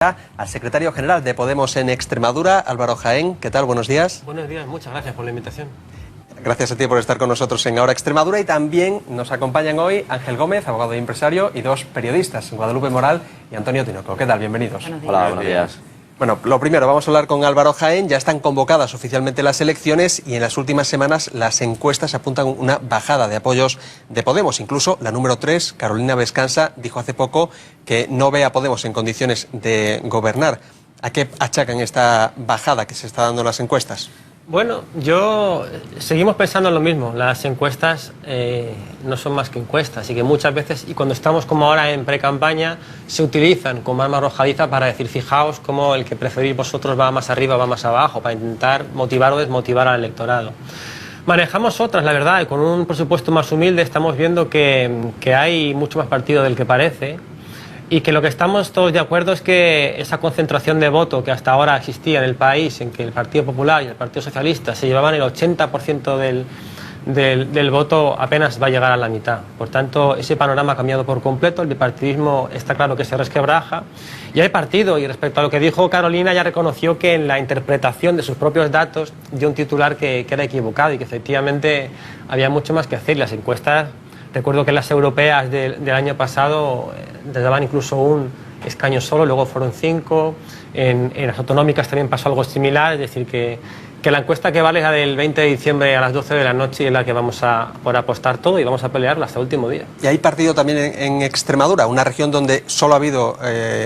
Al secretario general de Podemos en Extremadura, Álvaro Jaén. ¿Qué tal? Buenos días. Buenos días, muchas gracias por la invitación. Gracias a ti por estar con nosotros en Ahora Extremadura, y también nos acompañan hoy Ángel Gómez, abogado y empresario, y dos periodistas, Guadalupe Moral y Antonio Tinoco. ¿Qué tal? Bienvenidos. Hola, buenos días. Bueno, lo primero, vamos a hablar con Álvaro Jaén. Ya están convocadas oficialmente las elecciones y en las últimas semanas las encuestas apuntan una bajada de apoyos de Podemos. Incluso la número 3, Carolina Vescansa, dijo hace poco que no ve a Podemos en condiciones de gobernar. ¿A qué achacan esta bajada que se está dando en las encuestas? Bueno, seguimos pensando en lo mismo. Las encuestas no son más que encuestas y que muchas veces, y cuando estamos como ahora en pre-campaña, se utilizan como arma arrojadiza para decir, fijaos cómo el que preferís vosotros va más arriba, va más abajo, para intentar motivar o desmotivar al electorado. Manejamos otras, la verdad, y con un presupuesto más humilde estamos viendo que hay mucho más partido del que parece. Y que lo que estamos todos de acuerdo es que esa concentración de voto que hasta ahora existía en el país, en que el Partido Popular y el Partido Socialista se llevaban el 80% del voto, apenas va a llegar a la mitad. Por tanto, ese panorama ha cambiado por completo, el bipartidismo está claro que se resquebraja y hay partido. Y respecto a lo que dijo Carolina, ya reconoció que en la interpretación de sus propios datos dio un titular que era equivocado y que efectivamente había mucho más que hacer. Las encuestas, recuerdo que las europeas del año pasado les daban incluso un escaño solo, luego fueron 5, en las autonómicas también pasó algo similar, es decir, que la encuesta que vale es la del 20 de diciembre a las 12 de la noche y es la que vamos a por apostar todo y vamos a pelearla hasta el último día. Y hay partido también en Extremadura, una región donde solo ha habido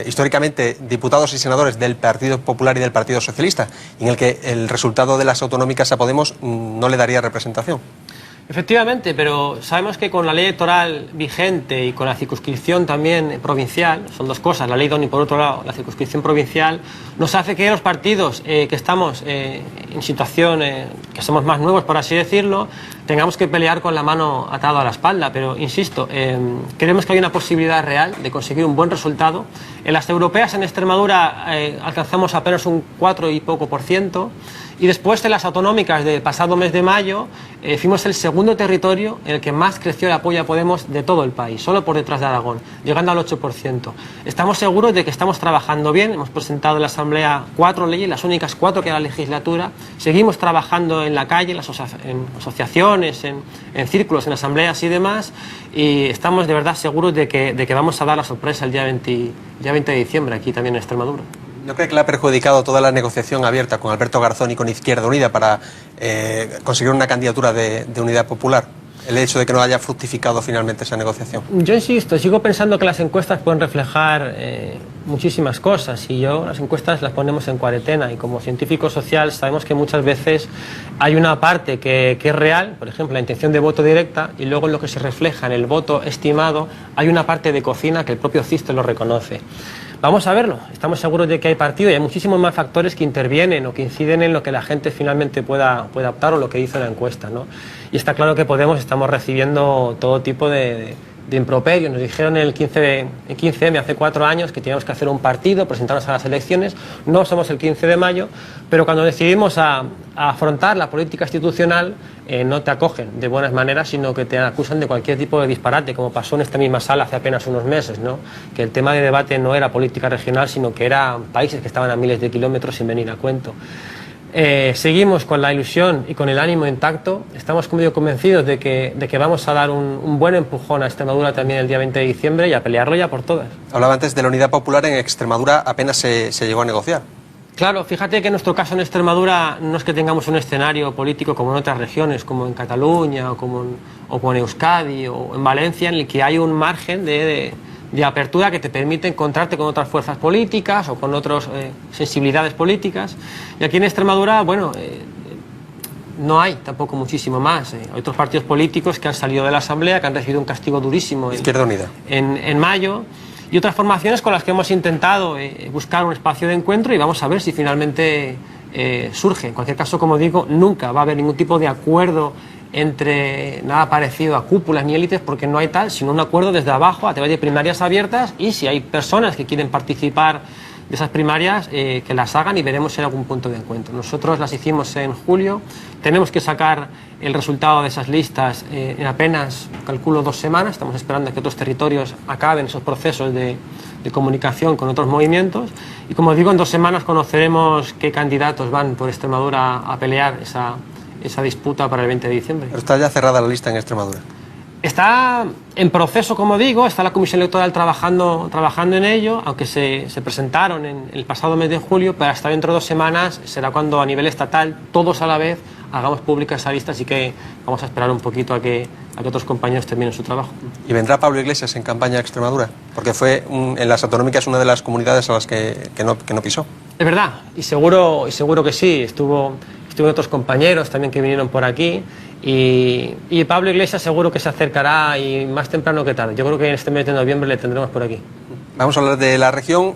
históricamente diputados y senadores del Partido Popular y del Partido Socialista, en el que el resultado de las autonómicas a Podemos no le daría representación. Efectivamente, pero sabemos que con la ley electoral vigente y con la circunscripción también provincial, son dos cosas, la ley DON y por otro lado la circunscripción provincial, nos hace que los partidos que estamos en situación, que somos más nuevos por así decirlo, tengamos que pelear con la mano atada a la espalda. Pero insisto, creemos que hay una posibilidad real de conseguir un buen resultado. En las europeas en Extremadura alcanzamos apenas un 4 y poco %. Y después de las autonómicas del pasado mes de mayo, fuimos el segundo territorio en el que más creció el apoyo a Podemos de todo el país, solo por detrás de Aragón, llegando al 8%. Estamos seguros de que estamos trabajando bien, hemos presentado en la Asamblea 4 leyes, las únicas 4 que hay en la legislatura, seguimos trabajando en la calle, en asociaciones, en círculos, en asambleas y demás, y estamos de verdad seguros de que vamos a dar la sorpresa el día 20 de diciembre aquí también en Extremadura. ¿No cree que le ha perjudicado toda la negociación abierta con Alberto Garzón y con Izquierda Unida para conseguir una candidatura de Unidad Popular, el hecho de que no haya fructificado finalmente esa negociación? Yo insisto, sigo pensando que las encuestas pueden reflejar muchísimas cosas y las encuestas las ponemos en cuarentena, y como científico social sabemos que muchas veces hay una parte que es real, por ejemplo la intención de voto directa, y luego en lo que se refleja en el voto estimado hay una parte de cocina que el propio CIS lo reconoce. Vamos a verlo, estamos seguros de que hay partido y hay muchísimos más factores que intervienen o que inciden en lo que la gente finalmente pueda optar o lo que dice la encuesta, ¿no? Y está claro que Podemos estamos recibiendo todo tipo de improperios. Nos dijeron el 15M hace 4 años que teníamos que hacer un partido, presentarnos a las elecciones. No somos el 15 de mayo, pero cuando decidimos a afrontar la política institucional no te acogen de buenas maneras, sino que te acusan de cualquier tipo de disparate, como pasó en esta misma sala hace apenas unos meses, ¿no? Que el tema de debate no era política regional, sino que eran países que estaban a miles de kilómetros sin venir a cuento. Seguimos con la ilusión y con el ánimo intacto. Estamos medio convencidos de que vamos a dar un buen empujón a Extremadura también el día 20 de diciembre y a pelearlo ya por todas. Hablaba antes de la Unidad Popular. En Extremadura apenas se llegó a negociar. Claro, fíjate que en nuestro caso en Extremadura no es que tengamos un escenario político como en otras regiones, como en Cataluña o como en Euskadi o en Valencia, en el que hay un margen de apertura que te permite encontrarte con otras fuerzas políticas o con otras sensibilidades políticas. Y aquí en Extremadura, bueno, no hay tampoco muchísimo más. Hay otros partidos políticos que han salido de la Asamblea, que han recibido un castigo durísimo Izquierda Unida en mayo, y otras formaciones con las que hemos intentado buscar un espacio de encuentro, y vamos a ver si finalmente surge. En cualquier caso, como digo, nunca va a haber ningún tipo de acuerdo entre nada parecido a cúpulas ni élites, porque no hay tal, sino un acuerdo desde abajo a través de primarias abiertas, y si hay personas que quieren participar de esas primarias, que las hagan y veremos si hay algún punto de encuentro. Nosotros las hicimos en julio, tenemos que sacar el resultado de esas listas en apenas, calculo, 2 semanas, estamos esperando a que otros territorios acaben esos procesos de de comunicación con otros movimientos. Y como digo, en 2 semanas conoceremos qué candidatos van por Extremadura a pelear esa disputa para el 20 de diciembre. Pero está ya cerrada la lista en Extremadura. Está en proceso, como digo, está la Comisión Electoral trabajando en ello, aunque se presentaron en el pasado mes de julio, pero hasta dentro de 2 semanas será cuando a nivel estatal, todos a la vez, hagamos pública esa lista, así que vamos a esperar un poquito a que otros compañeros terminen su trabajo. ¿Y vendrá Pablo Iglesias en campaña a Extremadura? Porque fue en las autonómicas una de las comunidades a las que no pisó. Es verdad, y seguro que sí, estuvo otros compañeros también que vinieron por aquí. Y Pablo Iglesias seguro que se acercará, y más temprano que tarde. Yo creo que en este mes de noviembre le tendremos por aquí. Vamos a hablar de la región.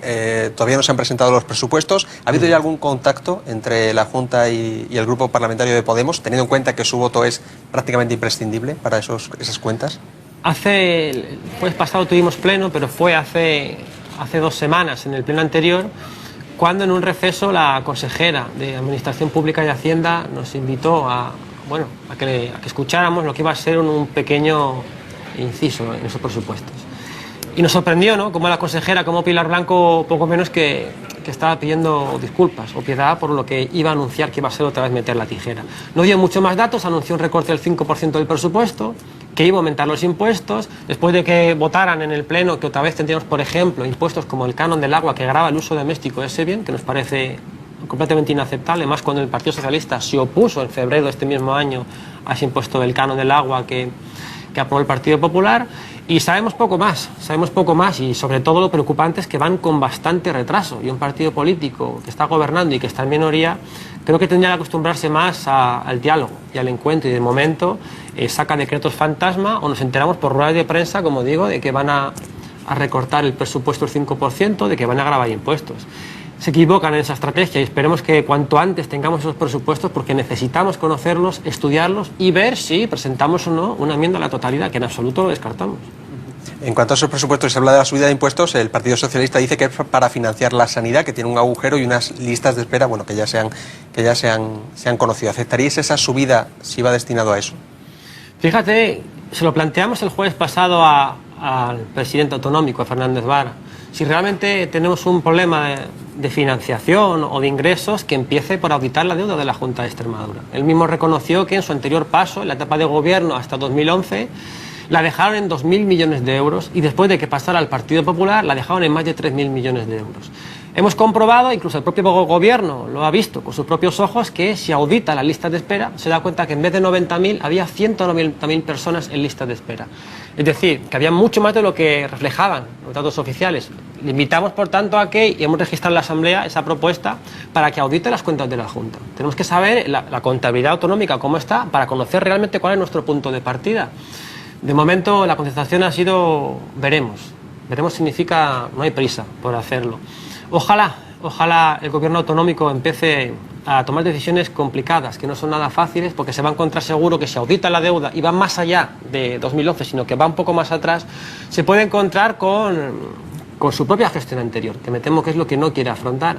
Todavía no se han presentado los presupuestos. ¿Ha habido ya algún contacto entre la Junta y el grupo parlamentario de Podemos, teniendo en cuenta que su voto es prácticamente imprescindible para esas cuentas? El jueves pasado tuvimos pleno, pero fue hace 2 semanas, en el pleno anterior, cuando en un receso la consejera de Administración Pública y Hacienda nos invitó a que escucháramos lo que iba a ser un pequeño inciso en esos presupuestos. Y nos sorprendió, ¿no?, como la consejera, como Pilar Blanco, poco menos que estaba pidiendo disculpas o piedad por lo que iba a anunciar que iba a ser otra vez meter la tijera. No dio mucho más datos, anunció un recorte del 5% del presupuesto, que iba a aumentar los impuestos, después de que votaran en el Pleno que otra vez tendríamos, por ejemplo, impuestos como el canon del agua que grava el uso doméstico de ese bien, que nos parece completamente inaceptable, más cuando el Partido Socialista se opuso en febrero de este mismo año a ese impuesto del canon del agua que aprobó el Partido Popular. Y sabemos poco más, y sobre todo lo preocupante es que van con bastante retraso, y un partido político que está gobernando y que está en minoría, creo que tendría que acostumbrarse más al diálogo y al encuentro, y de momento saca decretos fantasma, o nos enteramos por ruedas de prensa, como digo, de que van a recortar el presupuesto el 5%, de que van a gravar impuestos. Se equivocan en esa estrategia, y esperemos que cuanto antes tengamos esos presupuestos, porque necesitamos conocerlos, estudiarlos y ver si presentamos o no una enmienda a la totalidad, que en absoluto lo descartamos. En cuanto a esos presupuestos, se habla de la subida de impuestos. El Partido Socialista dice que es para financiar la sanidad, que tiene un agujero y unas listas de espera, bueno, que ya se han conocido. ¿Aceptaríais esa subida si va destinado a eso? Fíjate, se lo planteamos el jueves pasado al presidente autonómico, a Fernández Vara. Si realmente tenemos un problema de financiación o de ingresos, que empiece por auditar la deuda de la Junta de Extremadura. Él mismo reconoció que en su anterior paso, en la etapa de gobierno hasta 2011, la dejaron en 2.000 millones de euros, y después de que pasara al Partido Popular la dejaron en más de 3.000 millones de euros. Hemos comprobado, incluso el propio gobierno lo ha visto con sus propios ojos, que si audita las listas de espera se da cuenta que en vez de 90.000 había 190.000 personas en listas de espera. Es decir, que había mucho más de lo que reflejaban los datos oficiales. Le invitamos, por tanto, a que, y hemos registrado en la Asamblea esa propuesta, para que audite las cuentas de la Junta. Tenemos que saber la contabilidad autonómica cómo está, para conocer realmente cuál es nuestro punto de partida. De momento la contestación ha sido veremos. Veremos significa no hay prisa por hacerlo. Ojalá el gobierno autonómico empiece a tomar decisiones complicadas, que no son nada fáciles, porque se va a encontrar seguro que si audita la deuda y va más allá de 2011, sino que va un poco más atrás, se puede encontrar con su propia gestión anterior, que me temo que es lo que no quiere afrontar.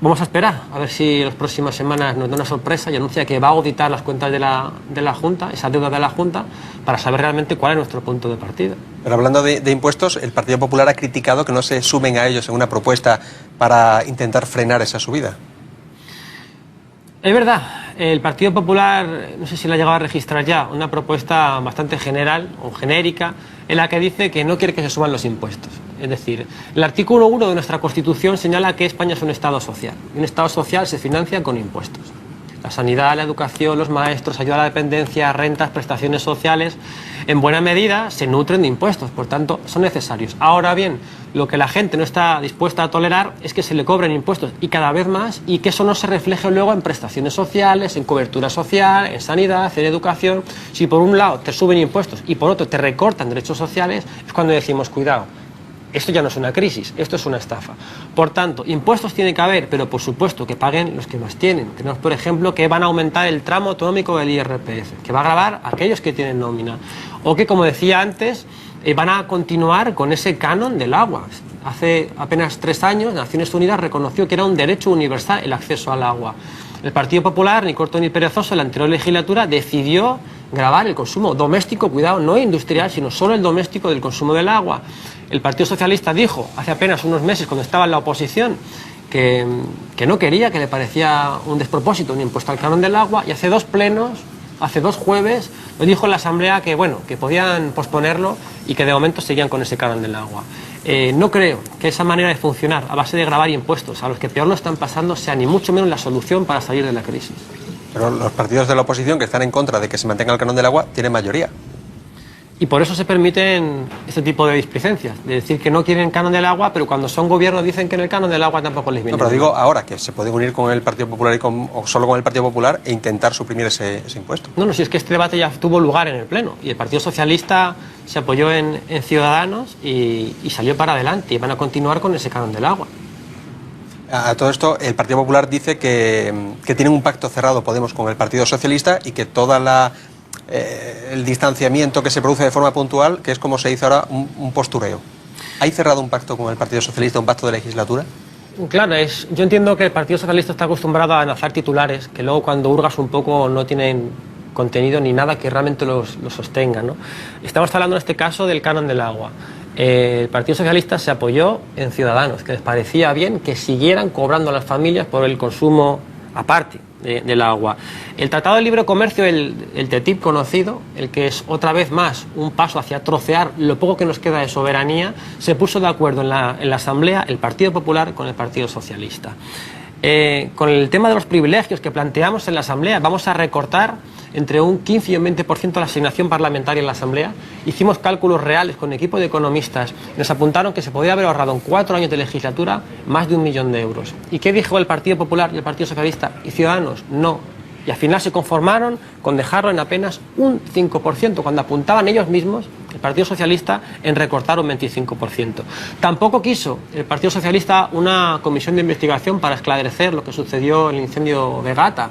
Vamos a esperar a ver si en las próximas semanas nos da una sorpresa y anuncia que va a auditar las cuentas de la Junta, esa deuda de la Junta, para saber realmente cuál es nuestro punto de partida. Pero hablando de impuestos, el Partido Popular ha criticado que no se sumen a ellos en una propuesta para intentar frenar esa subida. Es verdad, el Partido Popular, no sé si la ha llegado a registrar ya, una propuesta bastante general o genérica, en la que dice que no quiere que se suban los impuestos. Es decir, el artículo 1 de nuestra Constitución señala que España es un Estado social. Y un Estado social se financia con impuestos. La sanidad, la educación, los maestros, ayuda a la dependencia, rentas, prestaciones sociales, en buena medida se nutren de impuestos, por tanto son necesarios. Ahora bien, lo que la gente no está dispuesta a tolerar es que se le cobren impuestos, y cada vez más, y que eso no se refleje luego en prestaciones sociales, en cobertura social, en sanidad, en educación. Si por un lado te suben impuestos y por otro te recortan derechos sociales, es cuando decimos cuidado. Esto ya no es una crisis, esto es una estafa. Por tanto, impuestos tiene que haber, pero por supuesto que paguen los que más tienen. Tenemos, por ejemplo, que van a aumentar el tramo autonómico del IRPF, que va a gravar a aquellos que tienen nómina. O que, como decía antes, van a continuar con ese canon del agua. Hace apenas 3 años, Naciones Unidas reconoció que era un derecho universal el acceso al agua. El Partido Popular, ni corto ni perezoso, en la anterior legislatura decidió gravar el consumo doméstico, cuidado, no industrial, sino solo el doméstico del consumo del agua. El Partido Socialista dijo hace apenas unos meses, cuando estaba en la oposición, que no quería, que le parecía un despropósito un impuesto al canon del agua, y hace 2 plenos, hace 2 jueves, lo dijo en la Asamblea que, bueno, que podían posponerlo y que de momento seguían con ese canon del agua. No creo que esa manera de funcionar, a base de gravar impuestos a los que peor lo están pasando, sea ni mucho menos la solución para salir de la crisis. Pero los partidos de la oposición que están en contra de que se mantenga el canon del agua tienen mayoría. Y por eso se permiten este tipo de displicencias, de decir que no quieren canon del agua, pero cuando son gobierno dicen que en el canon del agua tampoco les viene. No, pero digo ahora que se pueden unir con el Partido Popular o solo con el Partido Popular e intentar suprimir ese impuesto. No, si es que este debate ya tuvo lugar en el Pleno y el Partido Socialista se apoyó en Ciudadanos y salió para adelante y van a continuar con ese canon del agua. A todo esto, el Partido Popular dice que tienen un pacto cerrado Podemos con el Partido Socialista y que toda el distanciamiento que se produce de forma puntual, que es como se dice ahora, un postureo. ¿Hay cerrado un pacto con el Partido Socialista, un pacto de legislatura? Claro, yo entiendo que el Partido Socialista está acostumbrado a lanzar titulares que luego cuando hurgas un poco no tienen contenido ni nada que realmente los sostenga, ¿no? Estamos hablando en este caso del canon del agua. El Partido Socialista se apoyó en Ciudadanos, que les parecía bien que siguieran cobrando a las familias por el consumo aparte del agua. El Tratado de Libre Comercio, el TTIP conocido, el que es otra vez más un paso hacia trocear lo poco que nos queda de soberanía, se puso de acuerdo en la Asamblea el Partido Popular con el Partido Socialista. Con el tema de los privilegios que planteamos en la Asamblea, vamos a recortar entre un 15 y un 20% la asignación parlamentaria en la Asamblea. Hicimos cálculos reales con equipo de economistas. Nos apuntaron que se podía haber ahorrado en 4 años de legislatura más de 1 millón de euros. ¿Y qué dijo el Partido Popular y el Partido Socialista? ¿Y Ciudadanos? No. Y al final se conformaron con dejarlo en apenas un 5%, cuando apuntaban ellos mismos, el Partido Socialista, en recortar un 25%. Tampoco quiso el Partido Socialista una comisión de investigación para esclarecer lo que sucedió en el incendio de Gata.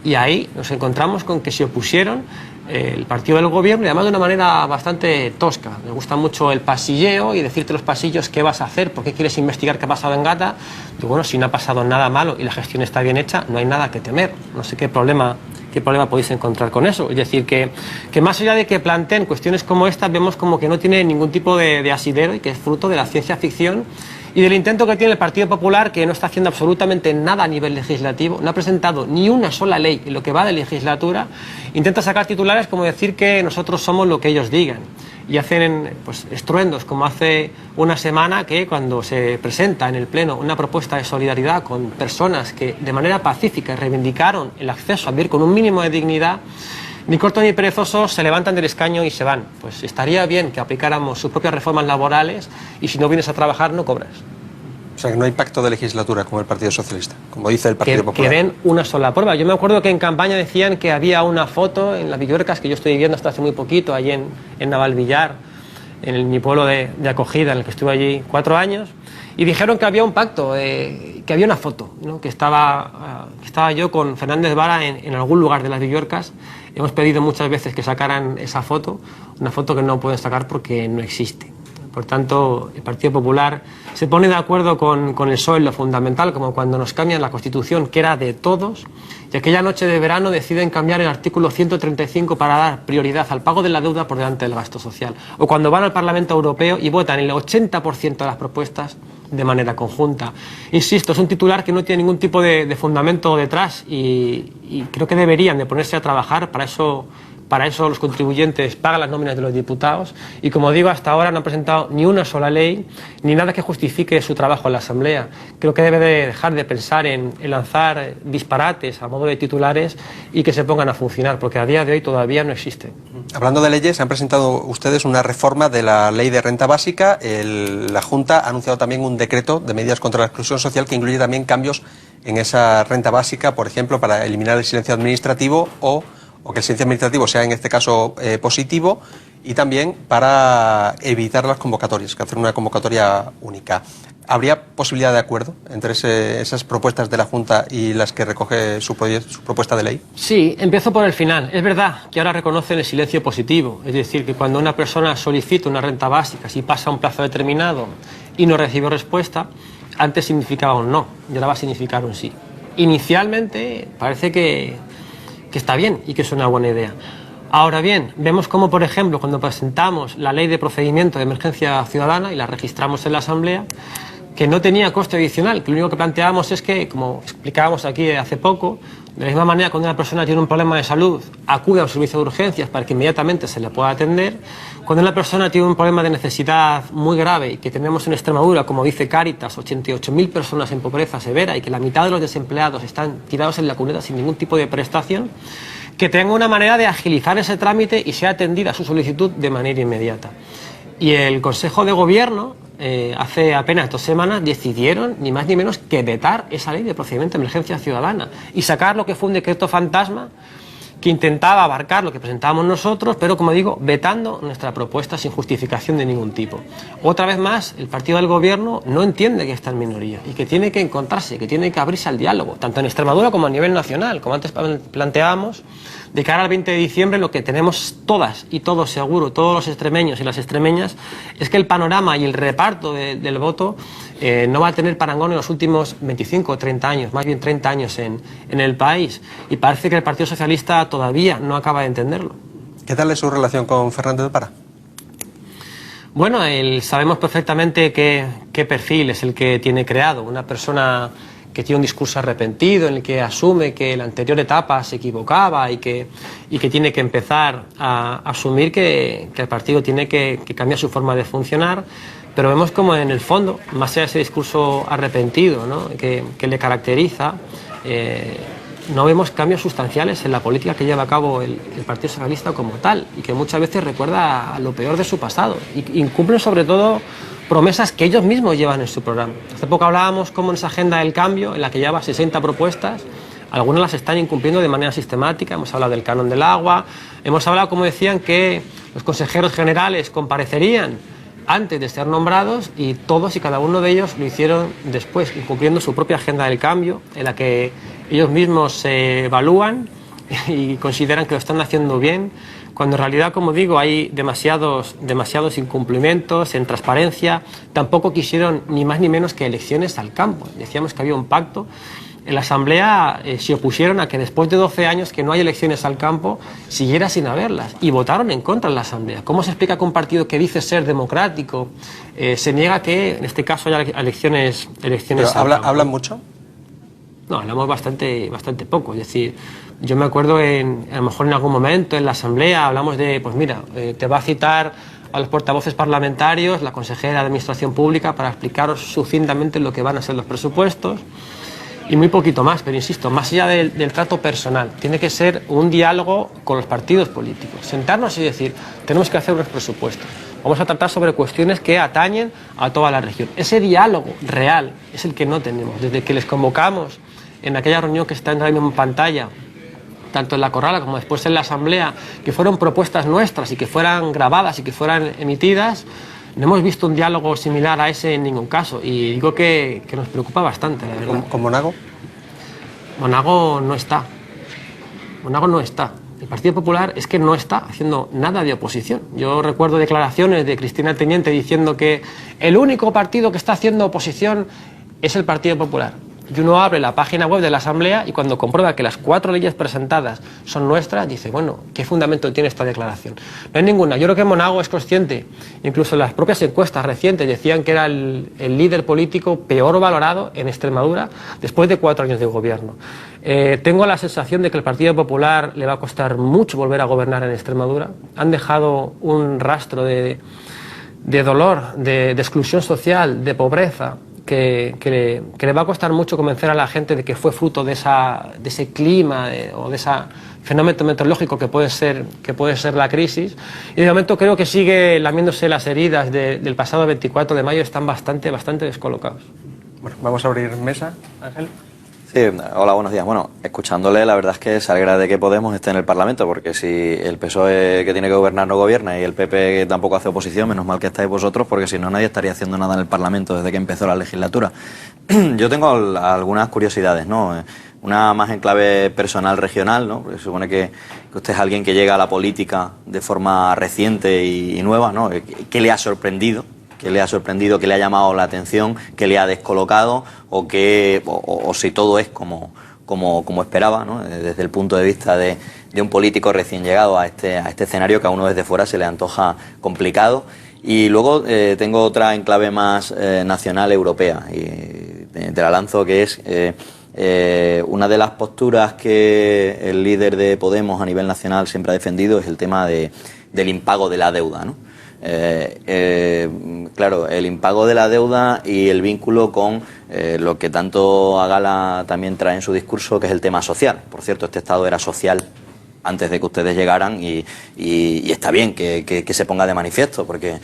Y ahí nos encontramos con que se opusieron el partido del gobierno y además de una manera bastante tosca. Me gusta mucho el pasilleo y decirte los pasillos qué vas a hacer, por qué quieres investigar qué ha pasado en Gata. Y bueno, si no ha pasado nada malo y la gestión está bien hecha, no hay nada que temer. No sé qué problema podéis encontrar con eso. Es decir, que más allá de que planteen cuestiones como esta, vemos como que no tiene ningún tipo de asidero y que es fruto de la ciencia ficción y del intento que tiene el Partido Popular, que no está haciendo absolutamente nada a nivel legislativo, no ha presentado ni una sola ley en lo que va de legislatura, intenta sacar titulares como decir que nosotros somos lo que ellos digan. Y hacen pues, estruendos, como hace una semana que cuando se presenta en el Pleno una propuesta de solidaridad con personas que de manera pacífica reivindicaron el acceso a vivir con un mínimo de dignidad, ni corto ni perezoso se levantan del escaño y se van. Pues estaría bien que aplicáramos sus propias reformas laborales y si no vienes a trabajar no cobras. O sea, que no hay pacto de legislatura con el Partido Socialista, como dice el Partido Popular. Que den una sola prueba. Yo me acuerdo que en campaña decían que había una foto en las Villuercas, que yo estoy viviendo hasta hace muy poquito, allí en Navalvillar, en mi pueblo de acogida, en el que estuve allí 4 años, y dijeron que había un pacto, que había una foto, ¿no? que estaba yo con Fernández Vara en algún lugar de las Villuercas. Hemos pedido muchas veces que sacaran esa foto, una foto que no pueden sacar porque no existe. Por tanto, el Partido Popular se pone de acuerdo con el PSOE en lo fundamental, como cuando nos cambian la Constitución, que era de todos, y aquella noche de verano deciden cambiar el artículo 135 para dar prioridad al pago de la deuda por delante del gasto social. O cuando van al Parlamento Europeo y votan el 80% de las propuestas de manera conjunta. Insisto, es un titular que no tiene ningún tipo de fundamento detrás y creo que deberían de ponerse a trabajar. Para eso los contribuyentes pagan las nóminas de los diputados y, como digo, hasta ahora no han presentado ni una sola ley ni nada que justifique su trabajo en la Asamblea. Creo que debe de dejar de pensar en lanzar disparates a modo de titulares y que se pongan a funcionar, porque a día de hoy todavía no existen. Hablando de leyes, han presentado ustedes una reforma de la Ley de Renta Básica. La Junta ha anunciado también un decreto de medidas contra la exclusión social que incluye también cambios en esa renta básica, por ejemplo, para eliminar el silencio administrativo o que el silencio administrativo sea en este caso positivo, y también para evitar las convocatorias, que hacer una convocatoria única. ¿Habría posibilidad de acuerdo entre esas propuestas de la Junta y las que recoge su propuesta de ley? Sí, empiezo por el final. Es verdad que ahora reconocen el silencio positivo, es decir, que cuando una persona solicita una renta básica, si pasa un plazo determinado y no recibe respuesta, antes significaba un no y ahora va a significar un sí. Inicialmente parece que está bien y que es una buena idea. Ahora bien, vemos como, por ejemplo, cuando presentamos la ley de procedimiento de emergencia ciudadana y la registramos en la Asamblea, que no tenía coste adicional, que lo único que planteábamos es que, como explicábamos aquí hace poco, de la misma manera cuando una persona tiene un problema de salud, acude a un servicio de urgencias para que inmediatamente se le pueda atender. Cuando una persona tiene un problema de necesidad muy grave y que tenemos en Extremadura, como dice Cáritas, 88.000 personas en pobreza severa y que la mitad de los desempleados están tirados en la cuneta sin ningún tipo de prestación, que tenga una manera de agilizar ese trámite y sea atendida su solicitud de manera inmediata. Y el Consejo de Gobierno, hace apenas 2 semanas, decidieron ni más ni menos que vetar esa ley de procedimiento de emergencia ciudadana y sacar lo que fue un decreto fantasma que intentaba abarcar lo que presentábamos nosotros, pero, como digo, vetando nuestra propuesta sin justificación de ningún tipo. Otra vez más, el partido del Gobierno no entiende que está en minoría y que tiene que encontrarse, que tiene que abrirse al diálogo, tanto en Extremadura como a nivel nacional, como antes planteábamos. De cara al 20 de diciembre, lo que tenemos todas y todos seguro, todos los extremeños y las extremeñas, es que el panorama y el reparto del voto no va a tener parangón en los últimos 25 o 30 años, más bien 30 años en el país. Y parece que el Partido Socialista todavía no acaba de entenderlo. ¿Qué tal es su relación con Fernández de Para? Bueno, sabemos perfectamente qué perfil es el que tiene creado. Una persona que tiene un discurso arrepentido, en el que asume que la anterior etapa se equivocaba y que tiene que empezar a asumir que el partido tiene que cambiar su forma de funcionar, pero vemos como en el fondo, más allá de ese discurso arrepentido, ¿no?, que le caracteriza, no vemos cambios sustanciales en la política que lleva a cabo el Partido Socialista como tal, y que muchas veces recuerda a lo peor de su pasado, y incumplen sobre todo promesas que ellos mismos llevan en su programa. Hace poco hablábamos como en esa agenda del cambio, en la que lleva 60 propuestas, algunas las están incumpliendo de manera sistemática. Hemos hablado del canon del agua, hemos hablado, como decían, que los consejeros generales comparecerían antes de ser nombrados, y todos y cada uno de ellos lo hicieron después, incumpliendo su propia agenda del cambio, en la que ellos mismos se evalúan y consideran que lo están haciendo bien, cuando en realidad, como digo, hay demasiados incumplimientos en transparencia. Tampoco quisieron ni más ni menos que elecciones al campo. Decíamos que había un pacto. En la Asamblea se opusieron a que después de 12 años que no hay elecciones al campo, siguiera sin haberlas, y votaron en contra en la Asamblea. ¿Cómo se explica que un partido que dice ser democrático se niega que en este caso haya elecciones al campo? ¿Hablan mucho? No, hablamos bastante poco. Es decir, yo me acuerdo a lo mejor en algún momento en la Asamblea hablamos de, pues mira, te va a citar a los portavoces parlamentarios, la consejera de Administración Pública, para explicaros sucintamente lo que van a ser los presupuestos, y muy poquito más. Pero insisto, más allá del trato personal, tiene que ser un diálogo con los partidos políticos, sentarnos y decir, tenemos que hacer unos presupuestos, vamos a tratar sobre cuestiones que atañen a toda la región. Ese diálogo real es el que no tenemos. Desde que les convocamos en aquella reunión que está ahora mismo en pantalla, tanto en la Corrala como después en la Asamblea, que fueron propuestas nuestras y que fueran grabadas y que fueran emitidas, no hemos visto un diálogo similar a ese en ningún caso, y digo que nos preocupa bastante, la verdad. ¿Con Monago? Monago no está. Monago no está. El Partido Popular es que no está haciendo nada de oposición. Yo recuerdo declaraciones de Cristina Teniente diciendo que el único partido que está haciendo oposición es el Partido Popular. Y uno abre la página web de la Asamblea y cuando comprueba que las 4 leyes presentadas son nuestras, dice, bueno, ¿qué fundamento tiene esta declaración? No hay ninguna. Yo creo que Monago es consciente. Incluso las propias encuestas recientes decían que era el líder político peor valorado en Extremadura después de 4 años de gobierno. Tengo la sensación de que el Partido Popular le va a costar mucho volver a gobernar en Extremadura. Han dejado un rastro de dolor, de exclusión social, de pobreza, que le va a costar mucho convencer a la gente de que fue fruto de ese clima o de ese fenómeno meteorológico que puede ser la crisis. Y de momento creo que sigue lamiéndose las heridas del pasado 24 de mayo, están bastante descolocados. Bueno, vamos a abrir mesa, Ángel. Sí, hola, buenos días. Bueno, escuchándole, la verdad es que se alegra de que Podemos esté en el Parlamento, porque si el PSOE que tiene que gobernar no gobierna y el PP que tampoco hace oposición, menos mal que estáis vosotros, porque si no nadie estaría haciendo nada en el Parlamento desde que empezó la legislatura. Yo tengo algunas curiosidades, ¿no? Una más en clave personal regional, ¿no? Porque se supone que usted es alguien que llega a la política de forma reciente y nueva, ¿no? ¿Qué le ha sorprendido? ¿Qué le ha sorprendido, qué le ha llamado la atención, qué le ha descolocado, o si todo es como como esperaba, ¿no? Desde el punto de vista de un político recién llegado a este escenario que a uno desde fuera se le antoja complicado. Y luego tengo otra en clave más nacional europea, y te la lanzo, que es una de las posturas que el líder de Podemos a nivel nacional siempre ha defendido, es el tema del impago de la deuda, ¿no? Claro, el impago de la deuda y el vínculo con lo que tanto a gala también trae en su discurso, que es el tema social. Por cierto, este Estado era social antes de que ustedes llegaran, y está bien que se ponga de manifiesto, porque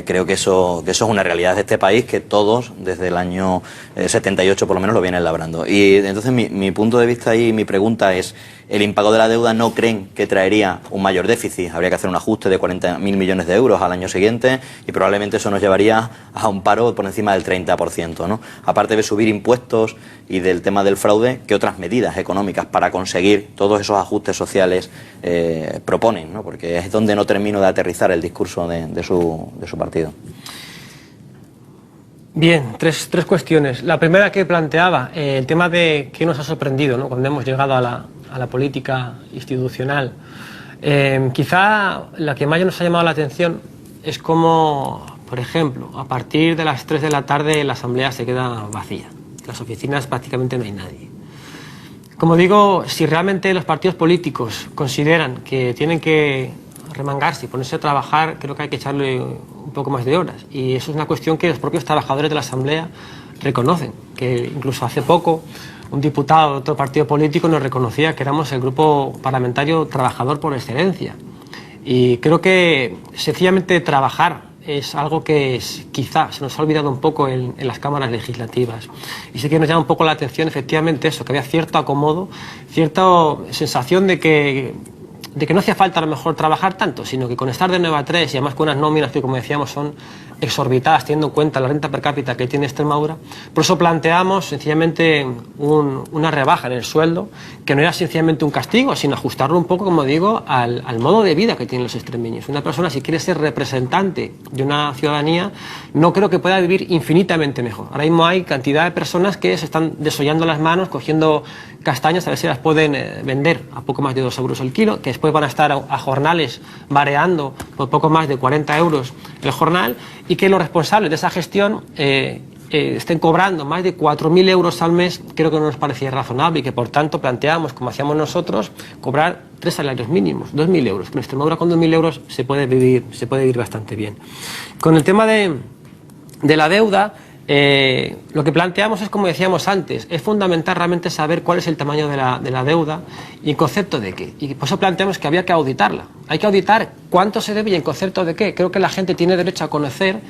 creo que eso es una realidad de este país, que todos desde el año 78 por lo menos lo vienen labrando. Y entonces mi punto de vista y mi pregunta es: ¿el impago de la deuda no creen que traería un mayor déficit? Habría que hacer un ajuste de 40.000 millones de euros al año siguiente, y probablemente eso nos llevaría a un paro por encima del 30%, ¿no? Aparte de subir impuestos y del tema del fraude, ¿qué otras medidas económicas para conseguir todos esos ajustes sociales proponen, ¿no? Porque es donde no termino de aterrizar el discurso de su partido. Bien, tres cuestiones. La primera que planteaba, el tema de qué nos ha sorprendido, ¿no?, cuando hemos llegado a la política institucional. Quizá la que más nos ha llamado la atención es cómo, por ejemplo, a partir de las 3 de la tarde la asamblea se queda vacía. En las oficinas prácticamente no hay nadie. Como digo, si realmente los partidos políticos consideran que tienen que remangarse y ponerse a trabajar, creo que hay que echarle un poco más de horas. Y eso es una cuestión que los propios trabajadores de la Asamblea reconocen, que incluso hace poco un diputado de otro partido político nos reconocía que éramos el grupo parlamentario trabajador por excelencia. Y creo que sencillamente trabajar es algo que quizá se nos ha olvidado un poco en las cámaras legislativas. Y sí que nos llama un poco la atención efectivamente eso, que había cierto acomodo, cierta sensación de que no hacía falta a lo mejor trabajar tanto, sino que con estar de 9 a 3 y además con unas nóminas que, como decíamos, son exorbitadas teniendo en cuenta la renta per cápita que tiene Extremadura, por eso planteamos sencillamente una rebaja en el sueldo, que no era sencillamente un castigo, sino ajustarlo un poco, como digo, al modo de vida que tienen los extremeños. Una persona, si quiere ser representante de una ciudadanía, no creo que pueda vivir infinitamente mejor. Ahora mismo hay cantidad de personas que se están desollando las manos, cogiendo castañas a ver si las pueden vender a poco más de 2 euros el kilo, que después van a estar a jornales variando por poco más de 40 euros el jornal, y que los responsables de esa gestión estén cobrando más de 4.000 euros al mes. Creo que no nos parecía razonable, y que por tanto planteamos, como hacíamos nosotros, cobrar 3 salarios mínimos, 2.000 euros. En Extremadura con 2.000 euros se puede vivir bastante bien. Con el tema de la deuda, lo que planteamos es, como decíamos antes, es fundamental realmente saber cuál es el tamaño de la deuda y en concepto de qué. Y por eso planteamos que había que auditarla. Hay que auditar cuánto se debe y en concepto de qué. Creo que la gente tiene derecho a conocer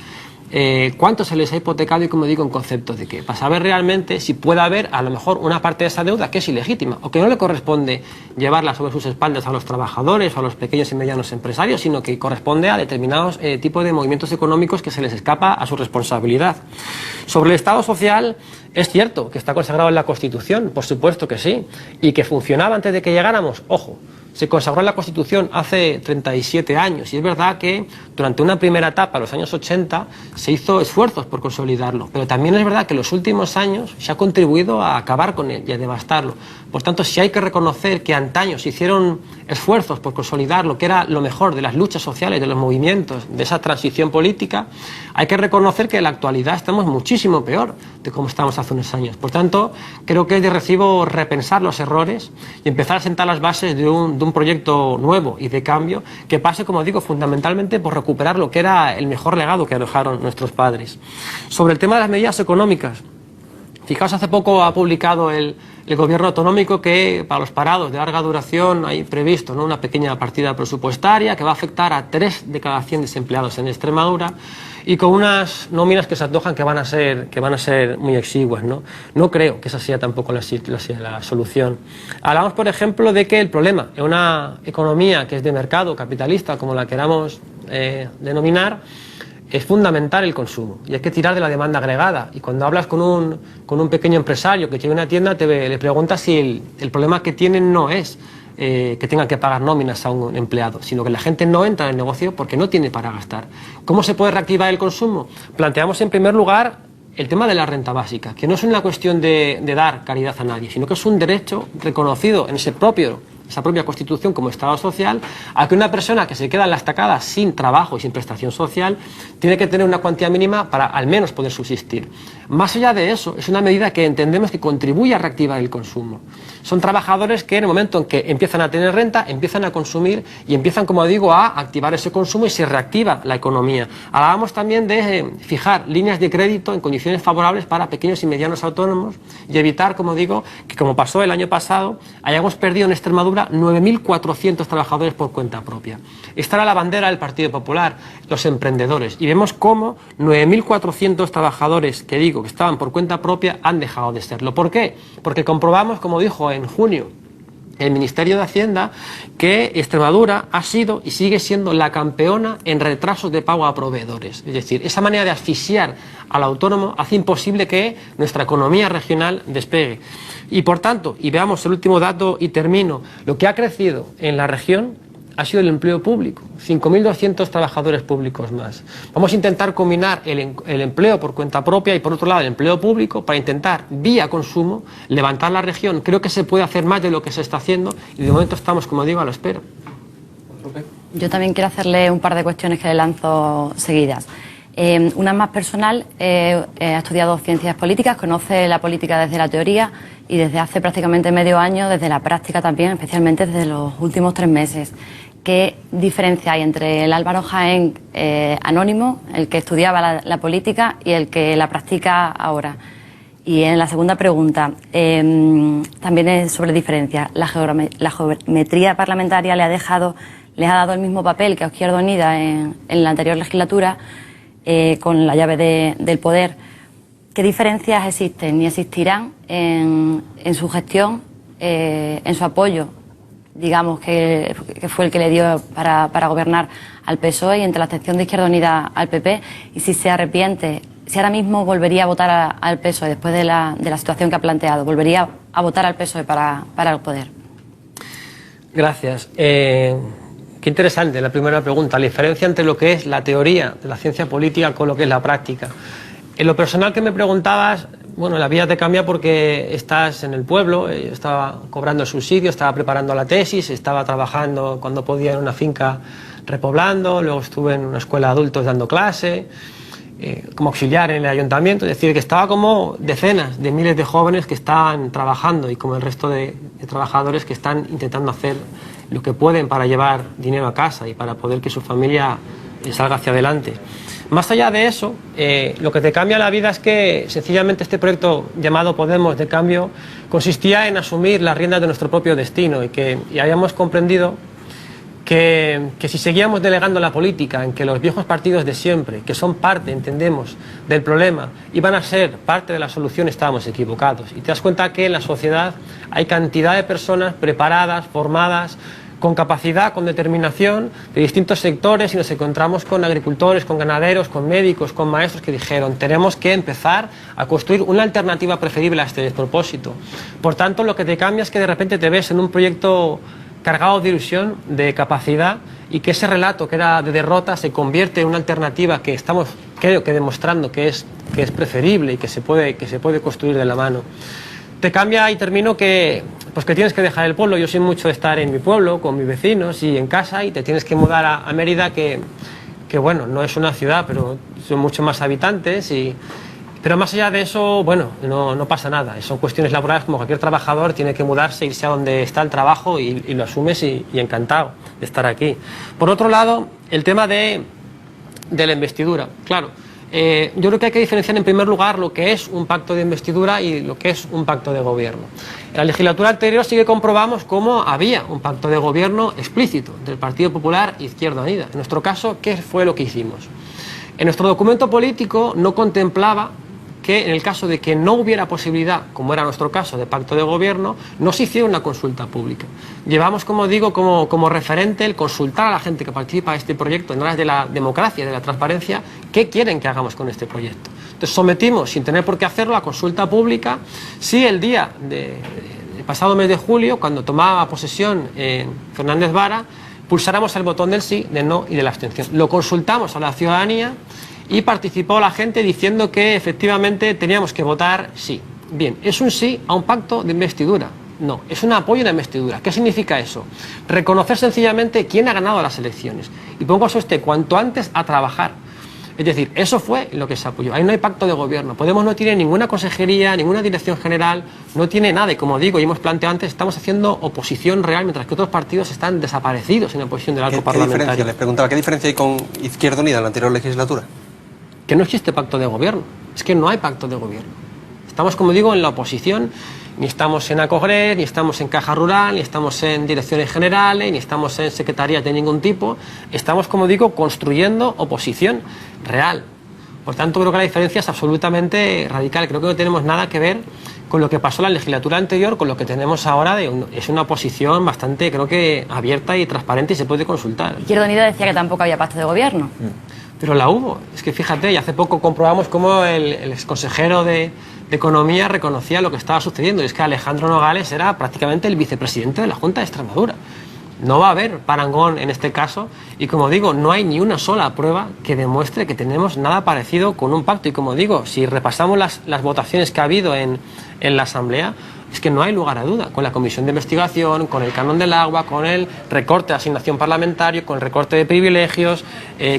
cuánto se les ha hipotecado y, como digo, en concepto de qué, para saber realmente si puede haber a lo mejor una parte de esa deuda que es ilegítima o que no le corresponde llevarla sobre sus espaldas a los trabajadores o a los pequeños y medianos empresarios, sino que corresponde a determinados tipos de movimientos económicos que se les escapa a su responsabilidad. Sobre el Estado social, es cierto que está consagrado en la Constitución, por supuesto que sí, y que funcionaba antes de que llegáramos, ojo. Se consagró en la Constitución hace 37 años y es verdad que durante una primera etapa, los años 80, se hizo esfuerzos por consolidarlo, pero también es verdad que en los últimos años se ha contribuido a acabar con él y a devastarlo. Por tanto, si hay que reconocer que antaño se hicieron esfuerzos por consolidarlo, que era lo mejor de las luchas sociales, de los movimientos, de esa transición política, hay que reconocer que en la actualidad estamos muchísimo peor de cómo estábamos hace unos años. Por tanto, creo que es de recibo repensar los errores y empezar a sentar las bases de un proyecto nuevo y de cambio que pase, como digo, fundamentalmente por recuperar lo que era el mejor legado que dejaron nuestros padres. Sobre el tema de las medidas económicas, fijaos, hace poco ha publicado el gobierno autonómico que para los parados de larga duración hay previsto, ¿no?, una pequeña partida presupuestaria que va a afectar a 3 de cada 100 desempleados en Extremadura, y con unas nóminas que se antojan que van a ser muy exiguas, ¿no? No creo que esa sea tampoco la solución. Hablamos, por ejemplo, de que el problema en una economía que es de mercado, capitalista, como la queramos denominar, es fundamental el consumo y hay que tirar de la demanda agregada. Y cuando hablas con un pequeño empresario que tiene una tienda, le preguntas si el problema que tienen no es que tengan que pagar nóminas a un empleado, sino que la gente no entra en el negocio porque no tiene para gastar. ¿Cómo se puede reactivar el consumo? Planteamos en primer lugar el tema de la renta básica, que no es una cuestión de dar caridad a nadie, sino que es un derecho reconocido en esa propia Constitución como Estado social, a que una persona que se queda en la estacada sin trabajo y sin prestación social tiene que tener una cuantía mínima para al menos poder subsistir. Más allá de eso, es una medida que entendemos que contribuye a reactivar el consumo. Son trabajadores que en el momento en que empiezan a tener renta, empiezan a consumir y empiezan, como digo, a activar ese consumo y se reactiva la economía. Hablábamos también de fijar líneas de crédito en condiciones favorables para pequeños y medianos autónomos y evitar, como digo, que como pasó el año pasado, hayamos perdido en Extremadura 9.400 trabajadores por cuenta propia. Esta era la bandera del Partido Popular, los emprendedores. Y vemos cómo 9.400 trabajadores, que digo, que estaban por cuenta propia, han dejado de serlo. ¿Por qué? Porque comprobamos, como dijo en junio el Ministerio de Hacienda, que Extremadura ha sido y sigue siendo la campeona en retrasos de pago a proveedores. Es decir, esa manera de asfixiar al autónomo hace imposible que nuestra economía regional despegue. Y por tanto, y veamos el último dato y termino, lo que ha crecido en la región ha sido el empleo público, 5.200 trabajadores públicos más. Vamos a intentar combinar el empleo por cuenta propia y por otro lado el empleo público para intentar, vía consumo, levantar la región. Creo que se puede hacer más de lo que se está haciendo y de momento estamos, como digo, a la espera. Yo también quiero hacerle un par de cuestiones que le lanzo seguidas. Una más personal, ha estudiado ciencias políticas, conoce la política desde la teoría y desde hace prácticamente medio año desde la práctica también, especialmente desde los últimos 3 meses. ¿Qué diferencia hay entre el Álvaro Jaén anónimo, el que estudiaba la política, y el que la practica ahora? Y en la segunda pregunta, también es sobre diferencia. ¿La geometría parlamentaria les ha dado el mismo papel que a Izquierda Unida en la anterior legislatura, con la llave del poder? ¿Qué diferencias existen y existirán en su gestión, en su apoyo, digamos, que fue el que le dio para gobernar al PSOE, y entre la abstención de Izquierda Unida al PP? Y si se arrepiente, si ahora mismo volvería a votar al PSOE después de la situación que ha planteado, ¿volvería a votar al PSOE para el poder? Gracias. Qué interesante la primera pregunta, la diferencia entre lo que es la teoría de la ciencia política con lo que es la práctica. En lo personal que me preguntabas, bueno, la vida te cambia porque estás en el pueblo. Yo estaba cobrando el subsidio, estaba preparando la tesis, estaba trabajando cuando podía en una finca repoblando, luego estuve en una escuela de adultos dando clase, como auxiliar en el ayuntamiento. Es decir, que estaba como decenas de miles de jóvenes que estaban trabajando y como el resto de trabajadores que están intentando hacer lo que pueden para llevar dinero a casa y para poder que su familia salga hacia adelante. Más allá de eso, lo que te cambia la vida es que sencillamente este proyecto llamado Podemos de Cambio consistía en asumir las riendas de nuestro propio destino y habíamos comprendido que si seguíamos delegando la política en que los viejos partidos de siempre, que son parte, entendemos, del problema, iban a ser parte de la solución, estábamos equivocados. Y te das cuenta que en la sociedad hay cantidad de personas preparadas, formadas, con capacidad, con determinación, de distintos sectores, y nos encontramos con agricultores, con ganaderos, con médicos, con maestros que dijeron: tenemos que empezar a construir una alternativa preferible a este despropósito. Por tanto, lo que te cambia es que de repente te ves en un proyecto cargado de ilusión, de capacidad, y que ese relato que era de derrota se convierte en una alternativa que estamos, creo que, demostrando que es preferible y que se puede construir de la mano. Te cambia, y termino, que tienes que dejar el pueblo. Yo soy mucho de estar en mi pueblo, con mis vecinos y en casa, y te tienes que mudar a Mérida, que bueno, no es una ciudad, pero son mucho más habitantes. Pero más allá de eso, bueno, no pasa nada. Son cuestiones laborales, como cualquier trabajador tiene que mudarse, irse a donde está el trabajo y lo asumes, y encantado de estar aquí. Por otro lado, el tema de la investidura. Claro, yo creo que hay que diferenciar en primer lugar lo que es un pacto de investidura y lo que es un pacto de gobierno. En la legislatura anterior sí que comprobamos cómo había un pacto de gobierno explícito del Partido Popular e Izquierda Unida. En nuestro caso, ¿qué fue lo que hicimos? En nuestro documento político no contemplaba que en el caso de que no hubiera posibilidad, como era nuestro caso, de pacto de gobierno, no se hiciera una consulta pública. Llevamos, como digo, como referente el consultar a la gente que participa de este proyecto en aras de la democracia y de la transparencia qué quieren que hagamos con este proyecto. Entonces sometimos, sin tener por qué hacerlo, a consulta pública. Sí, el día del pasado mes de julio, cuando tomaba posesión Fernández Vara, pulsáramos el botón del sí, del no y de la abstención. Lo consultamos a la ciudadanía y participó la gente diciendo que efectivamente teníamos que votar sí. Bien, ¿es un sí a un pacto de investidura? No, es un apoyo a la investidura. ¿Qué significa eso? Reconocer sencillamente quién ha ganado las elecciones. Y pongo a usted cuanto antes a trabajar. Es decir, eso fue lo que se apoyó. Ahí no hay pacto de gobierno. Podemos no tiene ninguna consejería, ninguna dirección general, no tiene nada. Y como digo, y hemos planteado antes, estamos haciendo oposición real, mientras que otros partidos están desaparecidos en la oposición del arco parlamentario. ¿Qué diferencia? Les preguntaba, ¿qué diferencia hay con Izquierda Unida en la anterior legislatura? Que no existe pacto de gobierno. Es que no hay pacto de gobierno. Estamos, como digo, en la oposición. Ni estamos en Acogres, ni estamos en Caja Rural, ni estamos en direcciones generales, ni estamos en secretarías de ningún tipo. Estamos, como digo, construyendo oposición real. Por tanto, creo que la diferencia es absolutamente radical. Creo que no tenemos nada que ver con lo que pasó en la legislatura anterior, con lo que tenemos ahora. Es una oposición bastante, creo que, abierta y transparente y se puede consultar. Izquierda Unida decía que tampoco había pacto de gobierno. Pero la hubo. Es que fíjate, y hace poco comprobamos cómo el exconsejero de Economía reconocía lo que estaba sucediendo. Y es que Alejandro Nogales era prácticamente el vicepresidente de la Junta de Extremadura. No va a haber parangón en este caso. Y como digo, no hay ni una sola prueba que demuestre que tenemos nada parecido con un pacto. Y como digo, si repasamos las votaciones que ha habido en la Asamblea, es que no hay lugar a duda, con la comisión de investigación, con el canon del agua, con el recorte de asignación parlamentario, con el recorte de privilegios,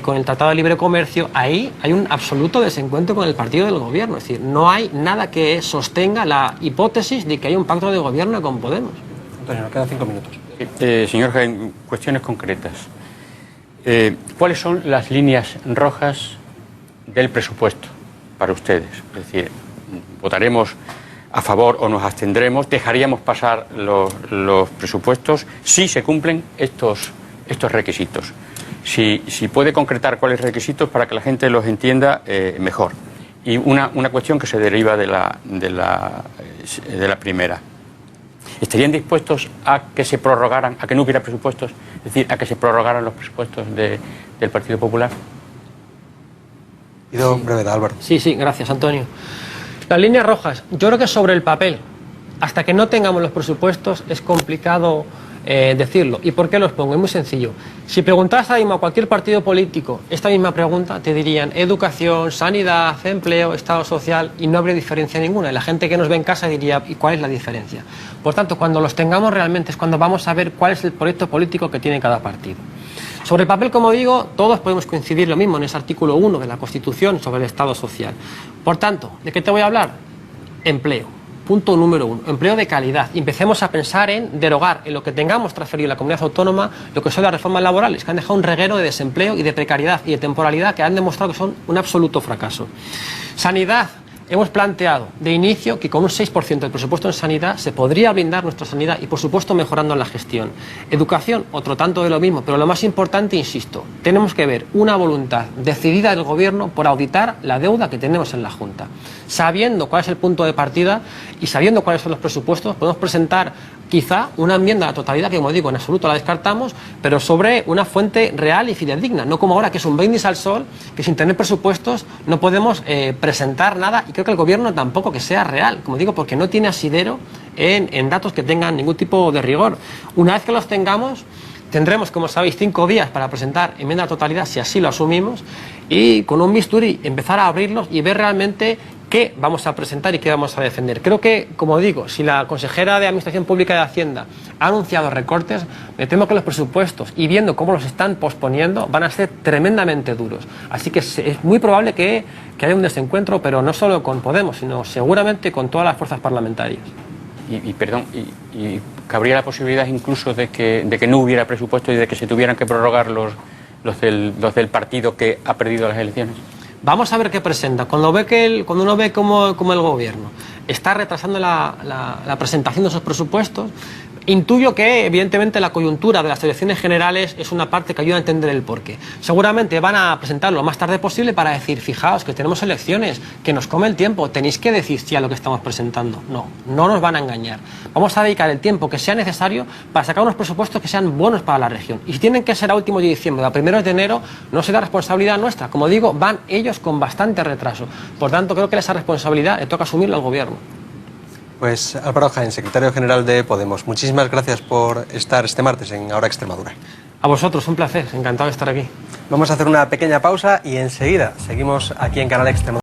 con el Tratado de Libre Comercio. Ahí hay un absoluto desencuentro con el partido del gobierno. Es decir, no hay nada que sostenga la hipótesis de que hay un pacto de gobierno con Podemos. Antonio, nos quedan 5 minutos. Señor Jaén, cuestiones concretas. ¿Cuáles son las líneas rojas del presupuesto para ustedes? Es decir, ¿votaremos a favor o nos abstendremos? ¿Dejaríamos pasar los presupuestos si se cumplen estos requisitos? Si puede concretar cuáles requisitos para que la gente los entienda mejor. Y una cuestión que se deriva de la primera. ¿Estarían dispuestos a que se prorrogaran, a que no hubiera presupuestos? Es decir, a que se prorrogaran los presupuestos del Partido Popular. Pido brevedad, Álvaro. Sí, gracias, Antonio. Las líneas rojas, yo creo que sobre el papel, hasta que no tengamos los presupuestos, es complicado decirlo. ¿Y por qué los pongo? Es muy sencillo. Si preguntas ahora mismo a cualquier partido político esta misma pregunta, te dirían educación, sanidad, empleo, estado social, y no habría diferencia ninguna. Y la gente que nos ve en casa diría, ¿y cuál es la diferencia? Por tanto, cuando los tengamos realmente es cuando vamos a ver cuál es el proyecto político que tiene cada partido. Sobre el papel, como digo, todos podemos coincidir lo mismo en ese artículo 1 de la Constitución sobre el Estado social. Por tanto, ¿de qué te voy a hablar? Empleo. Punto número 1, empleo de calidad. Y empecemos a pensar en derogar, en lo que tengamos transferido a la comunidad autónoma, lo que son las reformas laborales, que han dejado un reguero de desempleo y de precariedad y de temporalidad que han demostrado que son un absoluto fracaso. Sanidad. Hemos planteado de inicio que con un 6% del presupuesto en sanidad se podría blindar nuestra sanidad y, por supuesto, mejorando la gestión. Educación, otro tanto de lo mismo, pero lo más importante, insisto, tenemos que ver una voluntad decidida del Gobierno por auditar la deuda que tenemos en la Junta. Sabiendo cuál es el punto de partida y sabiendo cuáles son los presupuestos, podemos presentar quizá una enmienda a la totalidad que, como digo, en absoluto la descartamos, pero sobre una fuente real y fidedigna, no como ahora que es un brindis al sol, que sin tener presupuestos no podemos presentar nada, y creo que el Gobierno tampoco que sea real, como digo, porque no tiene asidero en datos que tengan ningún tipo de rigor. Una vez que los tengamos, tendremos, como sabéis, 5 días para presentar enmienda a la totalidad, si así lo asumimos, y con un bisturí empezar a abrirlos y ver realmente qué vamos a presentar y qué vamos a defender. Creo que, como digo, si la consejera de Administración Pública de Hacienda ha anunciado recortes, me temo que los presupuestos, y viendo cómo los están posponiendo, van a ser tremendamente duros. Así que es muy probable que haya un desencuentro, pero no solo con Podemos, sino seguramente con todas las fuerzas parlamentarias. Perdón, cabría la posibilidad incluso de que no hubiera presupuesto y de que se tuvieran que prorrogar los del partido que ha perdido las elecciones. Vamos a ver qué presenta. Cuando uno ve cómo el Gobierno está retrasando la presentación de esos presupuestos, intuyo que, evidentemente, la coyuntura de las elecciones generales es una parte que ayuda a entender el porqué. Seguramente van a presentarlo lo más tarde posible para decir, fijaos que tenemos elecciones, que nos come el tiempo, tenéis que decir sí a lo que estamos presentando. No nos van a engañar. Vamos a dedicar el tiempo que sea necesario para sacar unos presupuestos que sean buenos para la región. Y si tienen que ser a últimos de diciembre o a primeros de enero, no será responsabilidad nuestra. Como digo, van ellos con bastante retraso. Por tanto, creo que esa responsabilidad le toca asumirla al Gobierno. Pues Álvaro Jaén, secretario general de Podemos, muchísimas gracias por estar este martes en Ahora Extremadura. A vosotros, un placer, encantado de estar aquí. Vamos a hacer una pequeña pausa y enseguida seguimos aquí en Canal Extremo.